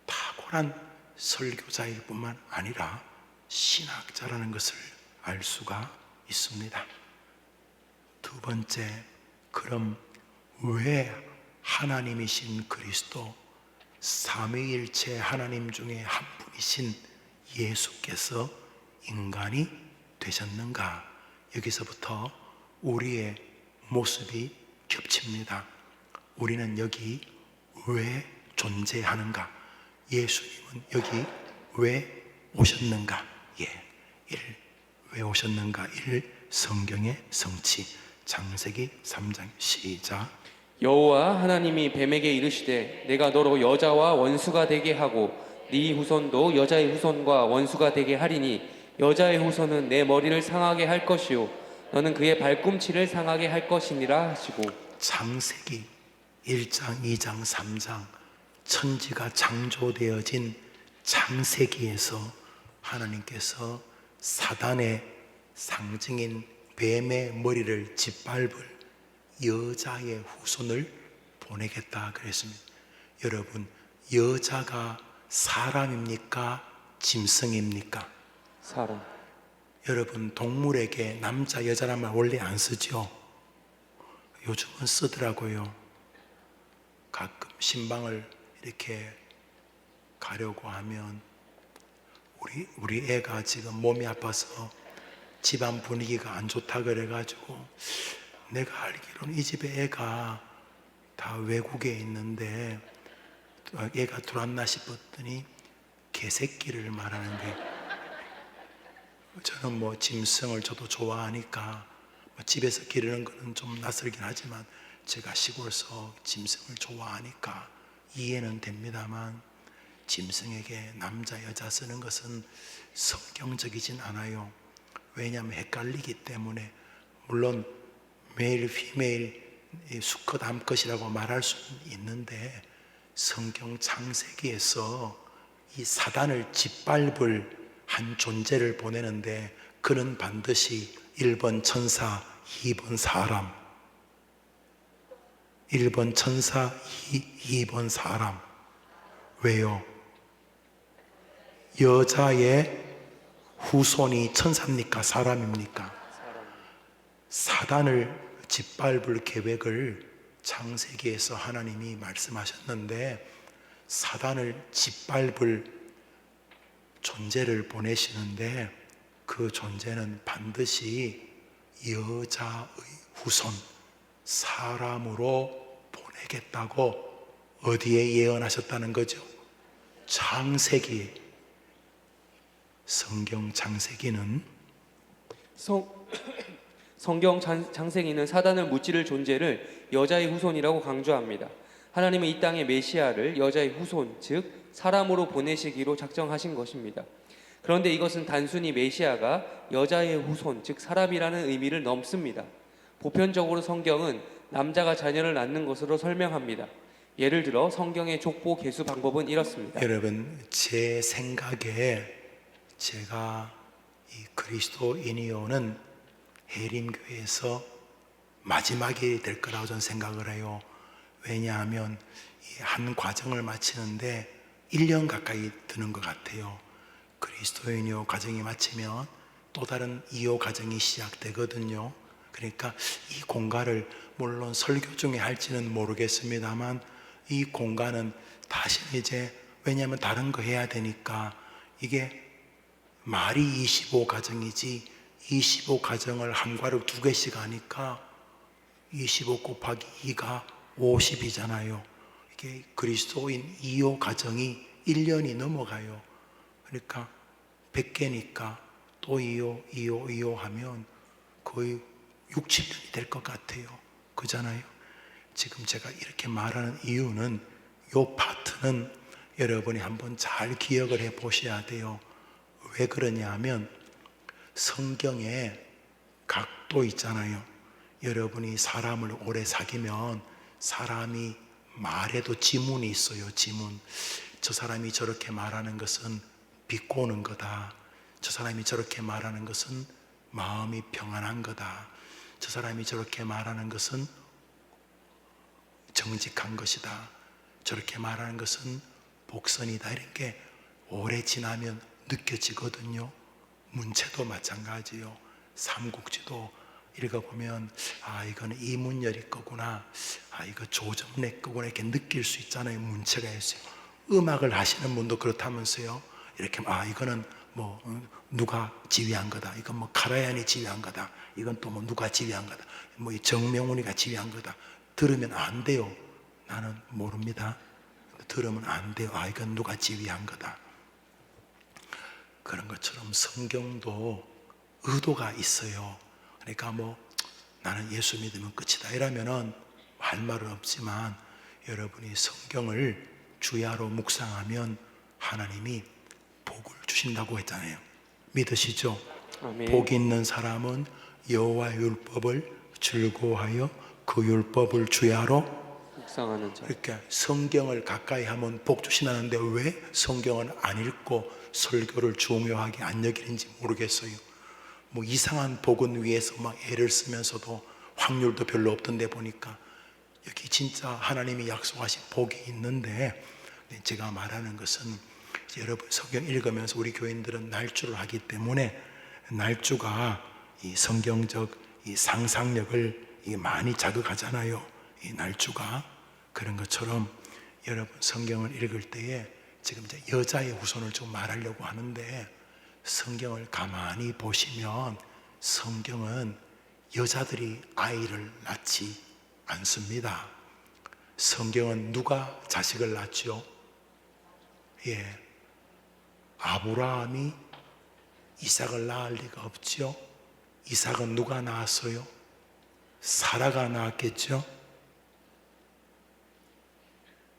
탁월한 설교자일 뿐만 아니라 신학자라는 것을 알 수가 있습니다. 두 번째, 그럼 왜 하나님이신 그리스도 삼위일체 하나님 중에 한 분이신 예수께서 인간이 되셨는가? 여기서부터 우리의 모습이 겹칩니다. 우리는 여기 왜 존재하는가? 예수님은 여기 왜 오셨는가? 왜 오셨는가? 1. 성경의 성취. 창세기 3장 시작. 여호와 하나님이 뱀에게 이르시되 내가 너로 여자와 원수가 되게 하고 네 후손도 여자의 후손과 원수가 되게 하리니 여자의 후손은 내 머리를 상하게 할 것이요 너는 그의 발꿈치를 상하게 할 것이니라 하시고. 창세기 1장, 2장, 3장 천지가 창조되어진 창세기에서 하나님께서 사단의 상징인 뱀의 머리를 짓밟을 여자의 후손을 보내겠다 그랬습니다. 여러분, 여자가 사람입니까? 짐승입니까? 사람. 여러분, 동물에게 남자, 여자란 말 원래 안 쓰죠? 요즘은 쓰더라고요. 가끔 신방을 이렇게 가려고 하면 우리 애가 지금 몸이 아파서 집안 분위기가 안 좋다 그래가지고 내가 알기로는 이 집에 애가 다 외국에 있는데 애가 들어왔나 싶었더니 개새끼를 말하는데 저는 뭐 짐승을 저도 좋아하니까 집에서 기르는 거는 좀 낯설긴 하지만 제가 시골서 짐승을 좋아하니까 이해는 됩니다만 짐승에게 남자 여자 쓰는 것은 성경적이진 않아요. 왜냐하면 헷갈리기 때문에. 물론 메일 피메일 수컷 암컷이라고 말할 수는 있는데 성경 창세기에서 이 사단을 짓밟을 한 존재를 보내는데 그는 반드시 1번 천사, 2번 사람. 1번 천사, 2번 사람. 왜요? 여자의 후손이 천사입니까? 사람입니까? 사단을 짓밟을 계획을 창세기에서 하나님이 말씀하셨는데 사단을 짓밟을 존재를 보내시는데 그 존재는 반드시 여자의 후손, 사람으로 보내겠다고 어디에 예언하셨다는 거죠? 창세기. 성경 창세기는 성경 창세기는 사단을 무찌를 존재를 여자의 후손이라고 강조합니다. 하나님은 이 땅에 메시아를 여자의 후손, 즉 사람으로 보내시기로 작정하신 것입니다. 그런데 이것은 단순히 메시아가 여자의 후손, 즉 사람이라는 의미를 넘습니다. 보편적으로 성경은 남자가 자녀를 낳는 것으로 설명합니다. 예를 들어 성경의 족보 계수 방법은 이렇습니다. 여러분, 제 생각에 제가 이 그리스도인이오는 해림교회에서 마지막이 될 거라고 저는 생각을 해요. 왜냐하면 이 한 과정을 마치는데 1년 가까이 드는 것 같아요. 그리스도인이오 과정이 마치면 또 다른 이오 과정이 시작되거든요. 그러니까 이 공간을 물론 설교 중에 할지는 모르겠습니다만 이 공간은 다시 이제 왜냐하면 다른 거 해야 되니까 이게 말이 25가정이지 25가정을 한 과를 2개씩 하니까 25 곱하기 2가 50이잖아요. 이게 그리스도인 2호 가정이 1년이 넘어가요. 그러니까 100개니까 또 2호 하면 거의 6, 7년이 될 것 같아요. 그잖아요. 지금 제가 이렇게 말하는 이유는 이 파트는 여러분이 한번 잘 기억을 해 보셔야 돼요. 왜 그러냐 하면 성경에 각도 있잖아요. 여러분이 사람을 오래 사귀면 사람이 말에도 지문이 있어요. 지문. 저 사람이 저렇게 말하는 것은 비꼬는 거다. 저 사람이 저렇게 말하는 것은 마음이 평안한 거다. 저 사람이 저렇게 말하는 것은 정직한 것이다. 저렇게 말하는 것은 복선이다. 이렇게 오래 지나면 느껴지거든요. 문체도 마찬가지요. 삼국지도 읽어보면 이거는 이문열이 거구나, 이거 조정래 거구나 이렇게 느낄 수 있잖아요. 문체가 있어요. 음악을 하시는 분도 그렇다면서요. 이렇게 이거는 뭐 누가 지휘한 거다, 이건 뭐 카라얀이 지휘한 거다, 이건 또 뭐 누가 지휘한 거다, 뭐 정명훈이가 지휘한 거다. 들으면 안 돼요. 나는 모릅니다. 들으면 안 돼요. 이건 누가 지휘한 거다. 그런 것처럼 성경도 의도가 있어요. 그러니까 뭐 나는 예수 믿으면 끝이다 이러면은 할 말은 없지만, 여러분이 성경을 주야로 묵상하면 하나님이 복을 주신다고 했잖아요. 믿으시죠? 아멘. 복 있는 사람은 여호와의 율법을 즐거워하여 그 율법을 주야로 묵상하는 자. 이렇게 성경을 가까이 하면 복 주신다는데 왜 성경을 안 읽고 설교를 중요하게 안 여기는지 모르겠어요. 뭐 이상한 복은 위해서 막 애를 쓰면서도 확률도 별로 없던데 보니까 여기 진짜 하나님이 약속하신 복이 있는데, 제가 말하는 것은 여러분 성경 읽으면서 우리 교인들은 날주를 하기 때문에 날주가 이 성경적 이 상상력을 많이 자극하잖아요. 이 날주가. 그런 것처럼 여러분 성경을 읽을 때에 지금 이제 여자의 후손을 좀 말하려고 하는데, 성경을 가만히 보시면 성경은 여자들이 아이를 낳지 않습니다. 성경은 누가 자식을 낳죠? 아브라함이 이삭을 낳을 리가 없죠. 이삭은 누가 낳았어요? 사라가 낳았겠죠.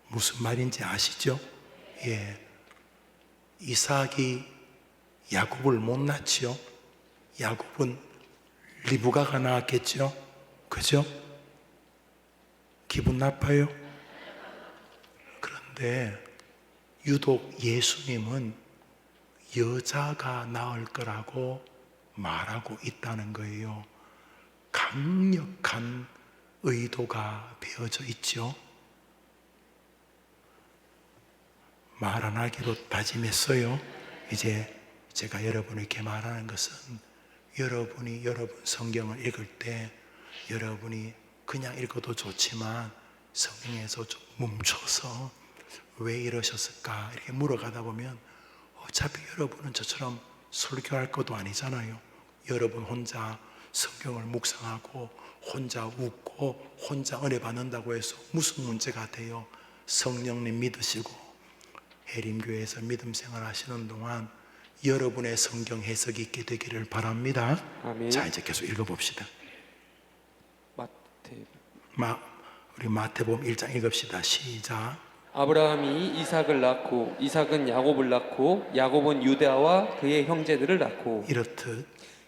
무슨 말인지 아시죠? 이삭이 야곱을 못 낳지요. 야곱은 리브가가 낳았겠죠. 그죠? 기분 나빠요? 그런데 유독 예수님은 여자가 낳을 거라고 말하고 있다는 거예요. 강력한 의도가 배어져 있죠. 말 안 하기로 다짐했어요. 이제 제가 여러분에게 말하는 것은, 여러분이 여러분 성경을 읽을 때 여러분이 그냥 읽어도 좋지만 성경에서 좀 멈춰서 왜 이러셨을까 이렇게 물어가다 보면, 어차피 여러분은 저처럼 설교할 것도 아니잖아요. 여러분 혼자 성경을 묵상하고 혼자 웃고 혼자 은혜 받는다고 해서 무슨 문제가 돼요? 성령님 믿으시고 해림교회에서 믿음 생활 하시는 동안 여러분의 성경 해석이 있게 되기를 바랍니다. 아멘. 자, 이제 계속 읽어봅시다. 마태. 우리 마태복음 1장 읽읍시다. 시작. 아브라함이 이삭을 낳고 이삭은 야곱을 낳고 야곱은 유다와 그의 형제들을 낳고,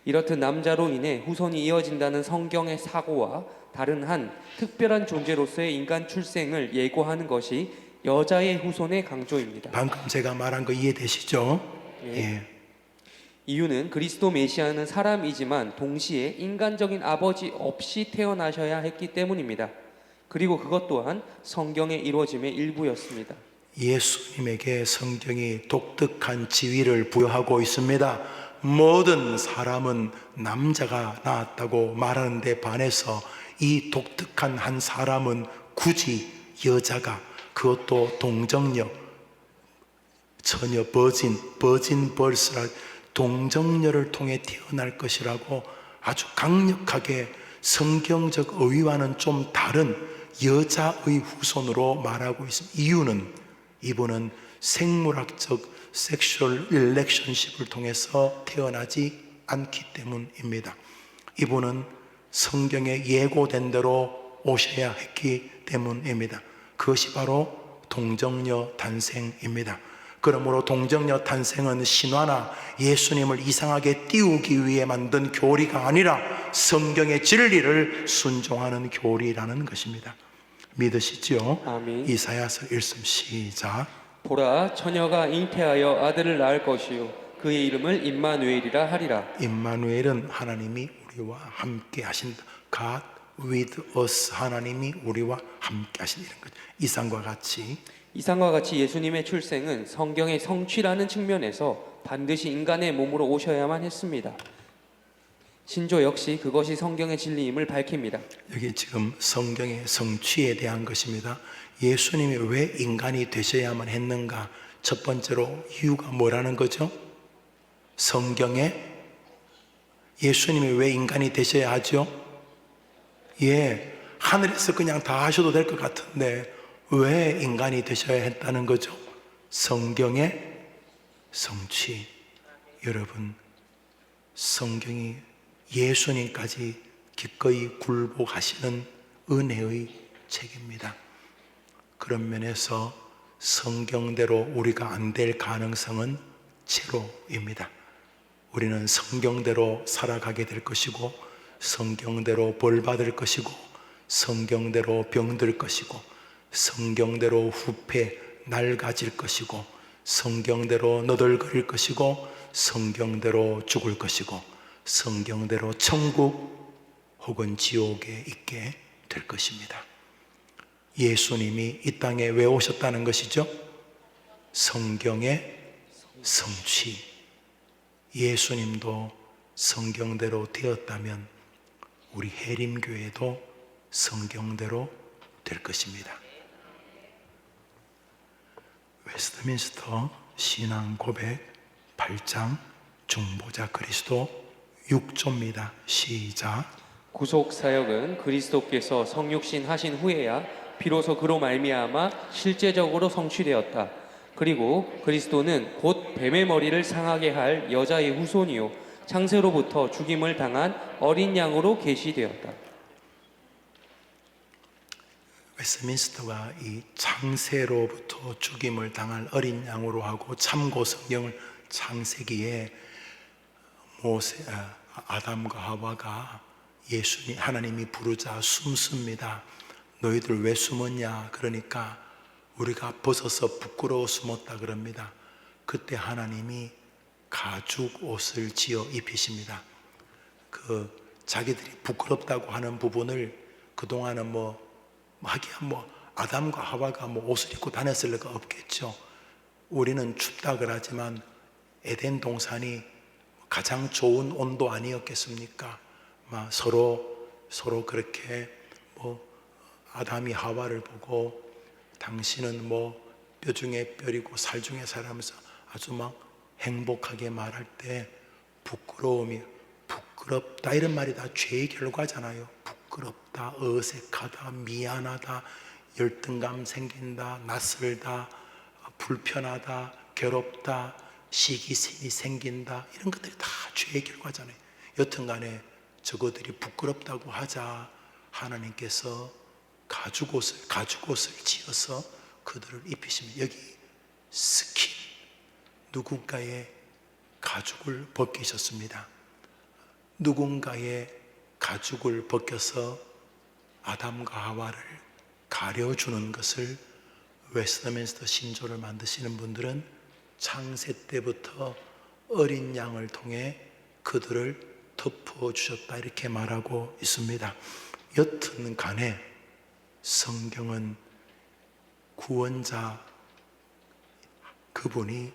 이렇듯 남자로 인해 후손이 이어진다는 성경의 사고와 다른 한 특별한 존재로서의 인간 출생을 예고하는 것이 여자의 후손의 강조입니다. 방금 제가 말한 거 이해되시죠? 이유는 그리스도 메시아는 사람이지만 동시에 인간적인 아버지 없이 태어나셔야 했기 때문입니다. 그리고 그것 또한 성경의 이루어짐의 일부였습니다. 예수님에게 성경이 독특한 지위를 부여하고 있습니다. 모든 사람은 남자가 낳았다고 말하는 데 반해서 이 독특한 한 사람은 굳이 여자가, 그것도 동정녀, 처녀, 버진 벌스라 동정녀를 통해 태어날 것이라고 아주 강력하게 성경적 의와는 좀 다른 여자의 후손으로 말하고 있습니다. 이유는 이분은 생물학적 섹슈얼 릴레이션십을 통해서 태어나지 않기 때문입니다. 이분은 성경에 예고된 대로 오셔야 했기 때문입니다. 그것이 바로 동정녀 탄생입니다. 그러므로 동정녀 탄생은 신화나 예수님을 이상하게 띄우기 위해 만든 교리가 아니라 성경의 진리를 순종하는 교리라는 것입니다. 믿으시죠? 아멘. 이사야서 1씀 시작. 보라, 처녀가 잉태하여 아들을 낳을 것이요 그의 이름을 임마누엘이라 하리라. 임마누엘은 하나님이 우리와 함께 하신다. God with us. 하나님이 우리와 함께 하신다. 이런 거죠. 이상과 같이 예수님의 출생은 성경의 성취라는 측면에서 반드시 인간의 몸으로 오셔야만 했습니다. 신조 역시 그것이 성경의 진리임을 밝힙니다. 여기 지금 성경의 성취에 대한 것입니다. 예수님이 왜 인간이 되셔야만 했는가? 첫 번째로 이유가 뭐라는 거죠? 성경에 예수님이 왜 인간이 되셔야 하죠? 하늘에서 그냥 다 하셔도 될 것 같은데 왜 인간이 되셔야 했다는 거죠? 성경의 성취. 여러분, 성경이 예수님까지 기꺼이 굴복하시는 은혜의 책입니다. 그런 면에서 성경대로 우리가 안 될 가능성은 제로입니다. 우리는 성경대로 살아가게 될 것이고, 성경대로 벌 받을 것이고, 성경대로 병들 것이고, 성경대로 후패 낡아질 것이고, 성경대로 너덜거릴 것이고, 성경대로 죽을 것이고, 성경대로 천국 혹은 지옥에 있게 될 것입니다. 예수님이 이 땅에 왜 오셨다는 것이죠? 성경의 성취. 예수님도 성경대로 되었다면 우리 해림교회도 성경대로 될 것입니다. 웨스트민스터 신앙 고백 8장 중보자 그리스도 6조입니다. 시작. 구속 사역은 그리스도께서 성육신 하신 후에야 비로소 그로 말미암아 실제적으로 성취되었다. 그리고 그리스도는 곧 뱀의 머리를 상하게 할 여자의 후손이요 창세로부터 죽임을 당한 어린 양으로 계시되었다. 웨스트민스터가 이 창세로부터 죽임을 당할 어린 양으로 하고 참고 성경을 창세기에 아담과 하와가 예수님 하나님이 부르자 숨습니다. 너희들 왜 숨었냐? 그러니까 우리가 벗어서 부끄러워 숨었다 그럽니다. 그때 하나님이 가죽 옷을 지어 입히십니다. 자기들이 부끄럽다고 하는 부분을 그동안은 아담과 하와가 옷을 입고 다녔을 리가 없겠죠. 우리는 춥다 그러지만 에덴 동산이 가장 좋은 온도 아니었겠습니까? 서로 그렇게 아담이 하와를 보고 당신은 뼈 중에 뼈이고 살 중에 살하면서 아주 행복하게 말할 때 부끄럽다 이런 말이 다 죄의 결과잖아요. 부끄럽다, 어색하다, 미안하다, 열등감 생긴다, 낯설다, 불편하다, 괴롭다, 시기심이 생긴다 이런 것들이 다 죄의 결과잖아요. 여튼간에 저거들이 부끄럽다고 하자 하나님께서 가죽옷을 지어서 그들을 입히시면 여기 스킨 누군가의 가죽을 벗기셨습니다. 누군가의 가죽을 벗겨서 아담과 하와를 가려주는 것을 웨스트민스터 신조를 만드시는 분들은 창세 때부터 어린 양을 통해 그들을 덮어주셨다 이렇게 말하고 있습니다. 여튼 간에 성경은 구원자 그분이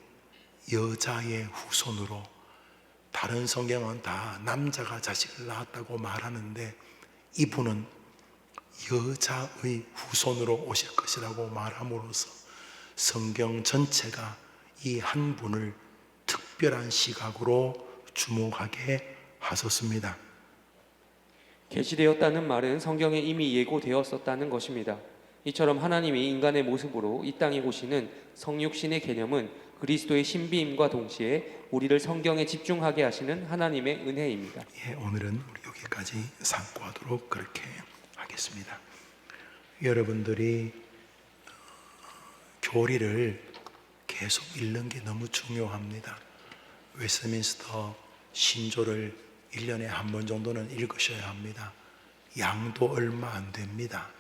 여자의 후손으로, 다른 성경은 다 남자가 자식을 낳았다고 말하는데 이분은 여자의 후손으로 오실 것이라고 말함으로써 성경 전체가 이 한 분을 특별한 시각으로 주목하게 하셨습니다. 계시되었다는 말은 성경에 이미 예고되었었다는 것입니다. 이처럼 하나님이 인간의 모습으로 이 땅에 오시는 성육신의 개념은 그리스도의 신비임과 동시에 우리를 성경에 집중하게 하시는 하나님의 은혜입니다. 예, 오늘은 우리 여기까지 상고하도록 그렇게 하겠습니다. 여러분들이 교리를 계속 읽는 게 너무 중요합니다. 웨스트민스터 신조를 1년에 한 번 정도는 읽으셔야 합니다. 양도 얼마 안 됩니다.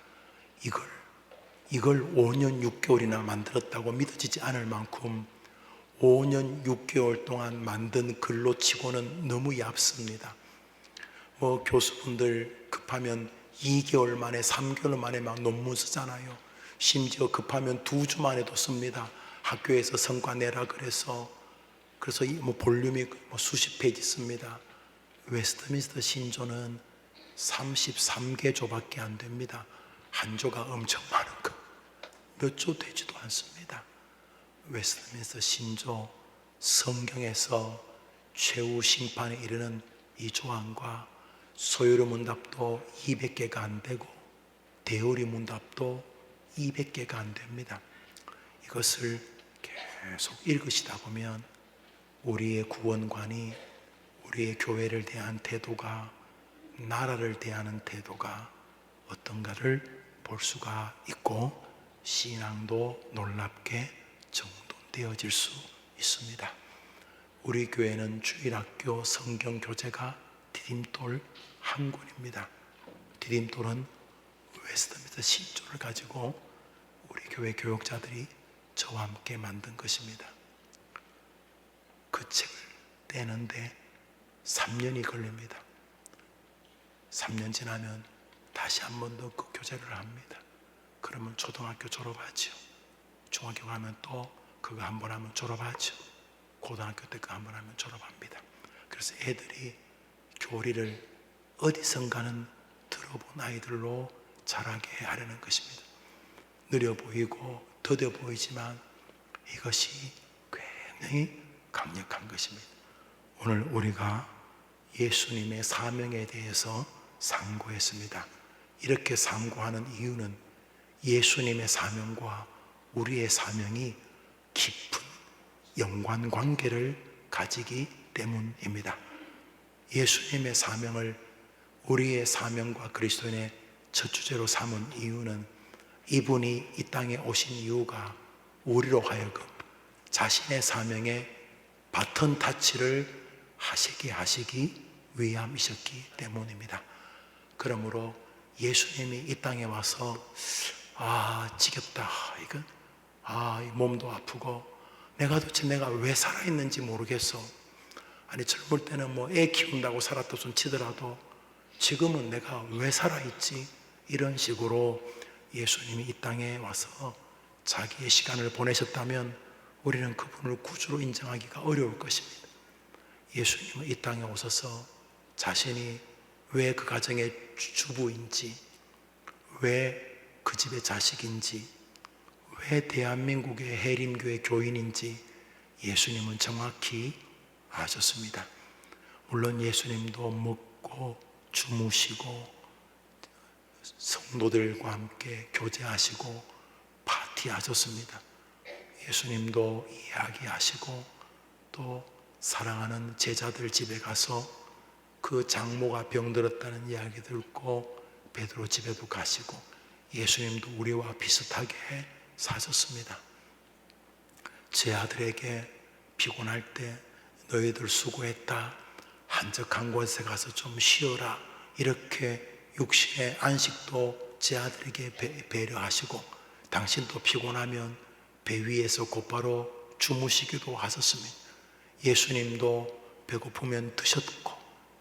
이걸 5년 6개월이나 만들었다고 믿어지지 않을 만큼 5년 6개월 동안 만든 글로 치고는 너무 얇습니다. 뭐 교수분들 급하면 2개월 만에 3개월 만에 막 논문 쓰잖아요. 심지어 급하면 2주 만에도 씁니다. 학교에서 성과 내라 그래서 뭐 볼륨이 뭐 수십 페이지 씁니다. 웨스트민스터 신조는 33개조밖에 안 됩니다. 한 조가 엄청 많은 거. 몇 조 되지도 않습니다. 웨스트민스터 신조, 성경에서 최후 심판에 이르는 이 조항과 소요리 문답도 200개가 안 되고 대우리 문답도 200개가 안 됩니다. 이것을 계속 읽으시다 보면 우리의 구원관이 우리의 교회를 대한 태도가, 나라를 대하는 태도가 어떤가를 볼 수가 있고 신앙도 놀랍게 정돈되어질 수 있습니다. 우리 교회는 주일학교 성경교재가 디딤돌 한 권입니다. 디딤돌은 웨스트민스터 신조를 가지고 우리 교회 교육자들이 저와 함께 만든 것입니다. 그 책을 떼는데 3년이 걸립니다. 3년 지나면 다시 한 번 더 그 교재를 합니다. 그러면 초등학교 졸업하죠. 중학교 가면 또 그거 한 번 하면 졸업하죠. 고등학교 때 그거 한 번 하면 졸업합니다. 그래서 애들이 교리를 어디선가는 들어본 아이들로 자라게 하려는 것입니다. 느려 보이고 더뎌 보이지만 이것이 굉장히 강력한 것입니다. 오늘 우리가 예수님의 사명에 대해서 상고했습니다. 이렇게 상고하는 이유는 예수님의 사명과 우리의 사명이 깊은 연관관계를 가지기 때문입니다. 예수님의 사명을 우리의 사명과 그리스도인의 첫 주제로 삼은 이유는 이분이 이 땅에 오신 이유가 우리로 하여금 자신의 사명에 바톤 타치를 하시기 위함이셨기 때문입니다. 그러므로 예수님이 이 땅에 와서 지겹다, 이건 이 몸도 아프고 내가 도대체 내가 왜 살아있는지 모르겠어. 아니 젊을 때는 뭐 애 키운다고 살았다 손 치더라도 지금은 내가 왜 살아있지? 이런 식으로 예수님이 이 땅에 와서 자기의 시간을 보내셨다면 우리는 그분을 구주로 인정하기가 어려울 것입니다. 예수님은 이 땅에 오셔서 자신이 왜 그 가정의 주부인지, 왜 그 집의 자식인지, 왜 대한민국의 해림교회 교인인지 예수님은 정확히 아셨습니다. 물론 예수님도 먹고 주무시고 성도들과 함께 교제하시고 파티하셨습니다. 예수님도 이야기하시고 또 사랑하는 제자들 집에 가서 그 장모가 병들었다는 이야기 듣고 베드로 집에도 가시고 예수님도 우리와 비슷하게 사셨습니다. 제 아들에게 피곤할 때 너희들 수고했다, 한적한 곳에 가서 좀 쉬어라, 이렇게 육신의 안식도 제 아들에게 배려하시고 당신도 피곤하면 배 위에서 곧바로 주무시기도 하셨습니다. 예수님도 배고프면 드셨고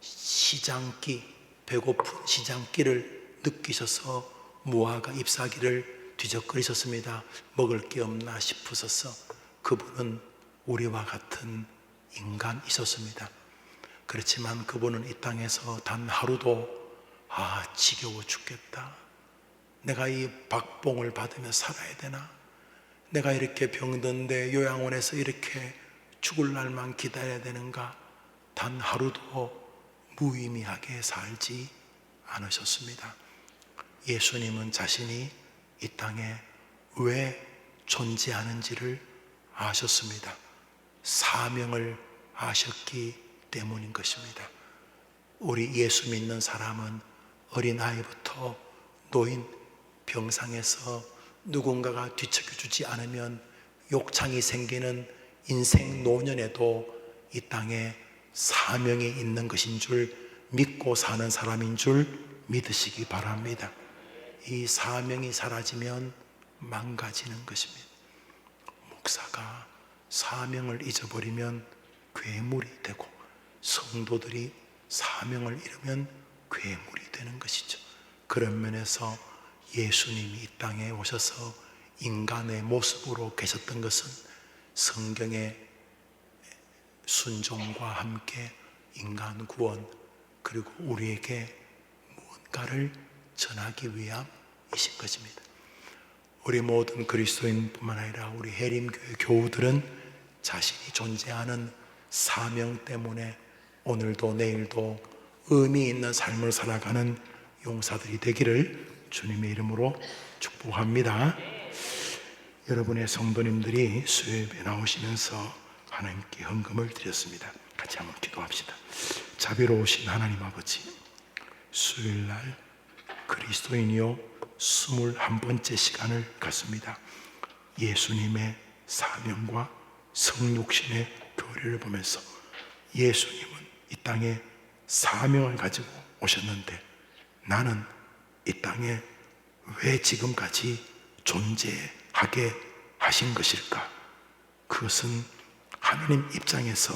시장기, 배고픈 시장기를 느끼셔서 무화과 잎사귀를 뒤적거리셨습니다. 먹을 게 없나 싶으셔서. 그분은 우리와 같은 인간이셨습니다. 그렇지만 그분은 이 땅에서 단 하루도 지겨워 죽겠다, 내가 이 박봉을 받으며 살아야 되나, 내가 이렇게 병든데 요양원에서 이렇게 죽을 날만 기다려야 되는가, 단 하루도 무의미하게 살지 않으셨습니다. 예수님은 자신이 이 땅에 왜 존재하는지를 아셨습니다. 사명을 아셨기 때문인 것입니다. 우리 예수 믿는 사람은 어린아이부터 노인 병상에서 누군가가 뒤척여주지 않으면 욕창이 생기는 인생 노년에도 이 땅에 사명이 있는 것인 줄 믿고 사는 사람인 줄 믿으시기 바랍니다. 이 사명이 사라지면 망가지는 것입니다. 목사가 사명을 잊어버리면 괴물이 되고, 성도들이 사명을 잃으면 괴물이 되는 것이죠. 그런 면에서 예수님이 이 땅에 오셔서 인간의 모습으로 계셨던 것은 성경의 순종과 함께 인간 구원, 그리고 우리에게 무언가를 전하기 위함이신 것입니다. 우리 모든 그리스도인뿐만 아니라 우리 해림교회 교우들은 자신이 존재하는 사명 때문에 오늘도 내일도 의미 있는 삶을 살아가는 용사들이 되기를 주님의 이름으로 축복합니다. 여러분의 성도님들이 수요예배 나오시면서 하나님께 헌금을 드렸습니다. 같이 한번 기도합시다. 자비로우신 하나님 아버지, 수요일날 그리스도인이요 21번째 시간을 갖습니다. 예수님의 사명과 성육신의 교리를 보면서 예수님은 이 땅에 사명을 가지고 오셨는데 나는 이 땅에 왜 지금까지 존재하게 하신 것일까? 그것은 하나님 입장에서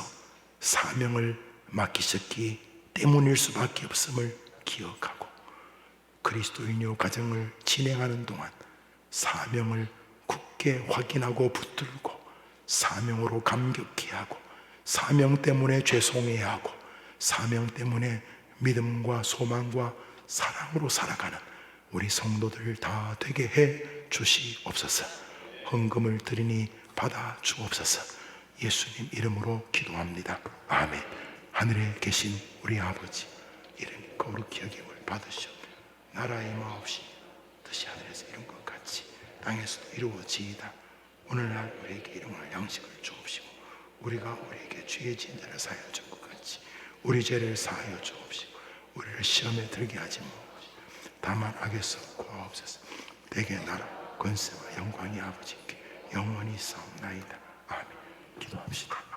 사명을 맡기셨기 때문일 수밖에 없음을 기억하고, 그리스도인요 가정을 진행하는 동안 사명을 굳게 확인하고 붙들고 사명으로 감격해 하고, 사명 때문에 죄송해야 하고, 사명 때문에 믿음과 소망과 사랑으로 살아가는 우리 성도들 다 되게 해 주시옵소서. 헌금을 드리니 받아 주옵소서. 예수님 이름으로 기도합니다. 아멘. 하늘에 계신 우리 아버지, 이름이 거룩히 여김을 받으시오. 나라의 마옵시 뜻이 하늘에서 이룬 것 같이 땅에서도 이루어지이다. 오늘날 우리에게 일용할 양식을 주옵시고, 우리가 우리에게 죄의 지은 자를 사하여 준 것 같이 우리 죄를 사하여 주옵시고, 우리를 시험에 들게 하지 마옵시고 다만 악에서 구하옵소서. 대개 나라 권세와 영광이 아버지께 영원히 싸움나이다. 아멘. 기도합시다.